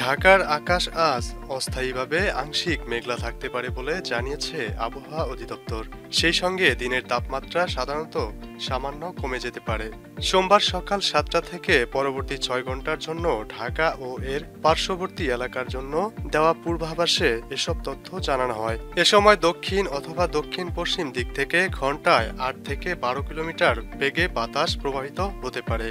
ঢাকার আকাশ আজ অস্থায়ীভাবে আংশিক মেঘলা থাকতে পারে বলে জানিয়েছে আবহাওয়া অধিদপ্তর। সেই সঙ্গে দিনের তাপমাত্রা সাধারণত সামান্য কমে যেতে পারে। সোমবার সকাল 7টা থেকে পরবর্তী 6 ঘন্টার জন্য ঢাকা ও এর পার্শ্ববর্তী এলাকার জন্য দেওয়া পূর্বাভাসে এসব তথ্য জানানো হয়। এ সময় দক্ষিণ অথবা দক্ষিণ পশ্চিম দিক থেকে ঘন্টায় 8 থেকে 12 কিলোমিটার বেগে বাতাস প্রবাহিত হতে পারে।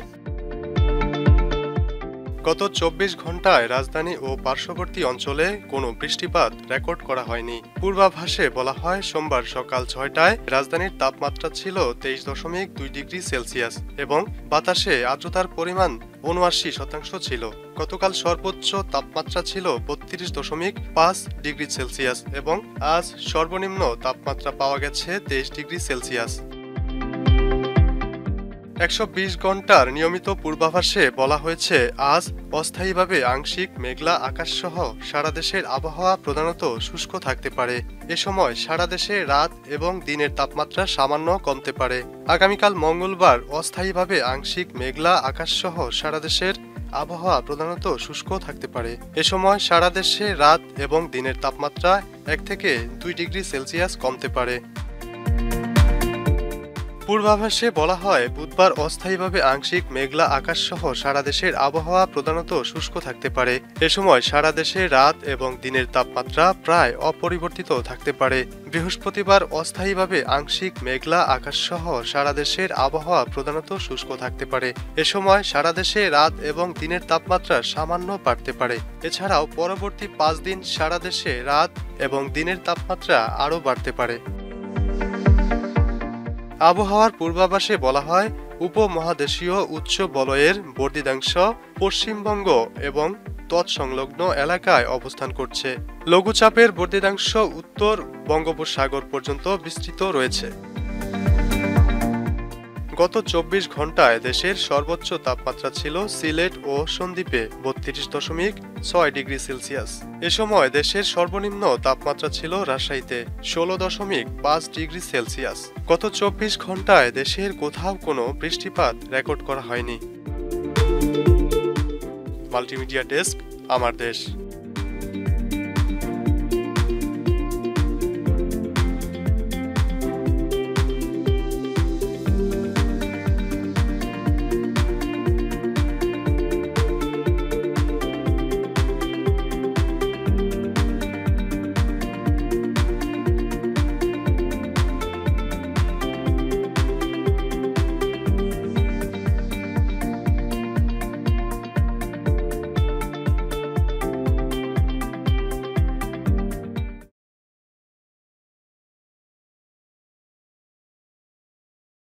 গত 24 ঘন্টায় রাজধানী ও পার্শ্ববর্তী অঞ্চলে কোনো বৃষ্টিপাত রেকর্ড করা হয়নি। পূর্বাভাসে বলা হয়, সোমবার সকাল 6টায় রাজধানীর তাপমাত্রা ছিল 23.2 ডিগ্রি সেলসিয়াস এবং বাতাসে আর্দ্রতার পরিমাণ 79% ছিল। গতকাল সর্বোচ্চ তাপমাত্রা ছিল 32.5 ডিগ্রি সেলসিয়াস এবং আজ সর্বনিম্ন তাপমাত্রা পাওয়া গেছে 23 ডিগ্রি সেলসিয়াস। 120 ঘন্টার নিয়মিত পূর্বাভাসে বলা হয়েছে, আজ অস্থায়ীভাবে আংশিক মেঘলা আকাশসহ সারা দেশের আবহাওয়া প্রধানত শুষ্ক থাকতে পারে। এ সময় সারা দেশে রাত এবং দিনের তাপমাত্রা সামান্য কমতে পারে। আগামীকাল মঙ্গলবার অস্থায়ীভাবে আংশিক মেঘলা আকাশসহ সারা দেশের আবহাওয়া প্রধানত শুষ্ক থাকতে পারে। এ সময় সারা দেশে রাত এবং দিনের তাপমাত্রা 1 থেকে 2 ডিগ্রি সেলসিয়াস কমতে পারে। পূর্বাভাসে বলা হয়, বুধবার অস্থায়ীভাবে আংশিক মেঘলা আকাশসহ সারা দেশের আবহাওয়া প্রধানত শুষ্ক থাকতে পারে। এ সময় সারা দেশে রাত এবং দিনের তাপমাত্রা প্রায় অপরিবর্তিত থাকতে পারে। বৃহস্পতিবার অস্থায়ীভাবে আংশিক মেঘলা আকাশসহ সারা দেশের আবহাওয়া প্রধানত শুষ্ক থাকতে পারে। এ সময় সারা দেশে রাত এবং দিনের তাপমাত্রা সামান্য বাড়তে পারে। এছাড়াও পরবর্তী 5 দিন সারা দেশে রাত এবং দিনের তাপমাত্রা আরও বাড়তে পারে। আবহাওয়ার পূর্বাভাসে বলা হয়, উপমহাদেশীয় উচ্চ বলয়ের বর্ধিতাংশ পশ্চিমবঙ্গ এবং তৎসংলগ্ন এলাকায় অবস্থান করছে। লঘুচাপের বর্ধিতাংশ উত্তর বঙ্গোপসাগর পর্যন্ত বিস্তৃত রয়েছে। গত 24 ঘন্টায় দেশের সর্বোচ্চ তাপমাত্রা ছিল সিলেট ও সন্দ্বীপে 32.6 ডিগ্রি সেলসিয়াস। এ সময় দেশের সর্বনিম্ন তাপমাত্রা ছিল রাজশাহীতে 16.5 ডিগ্রি সেলসিয়াস। গত 24 ঘন্টায় দেশের কোথাও কোনো বৃষ্টিপাত রেকর্ড করা হয়নি। মাল্টিমিডিয়া ডেস্ক, আমার দেশ।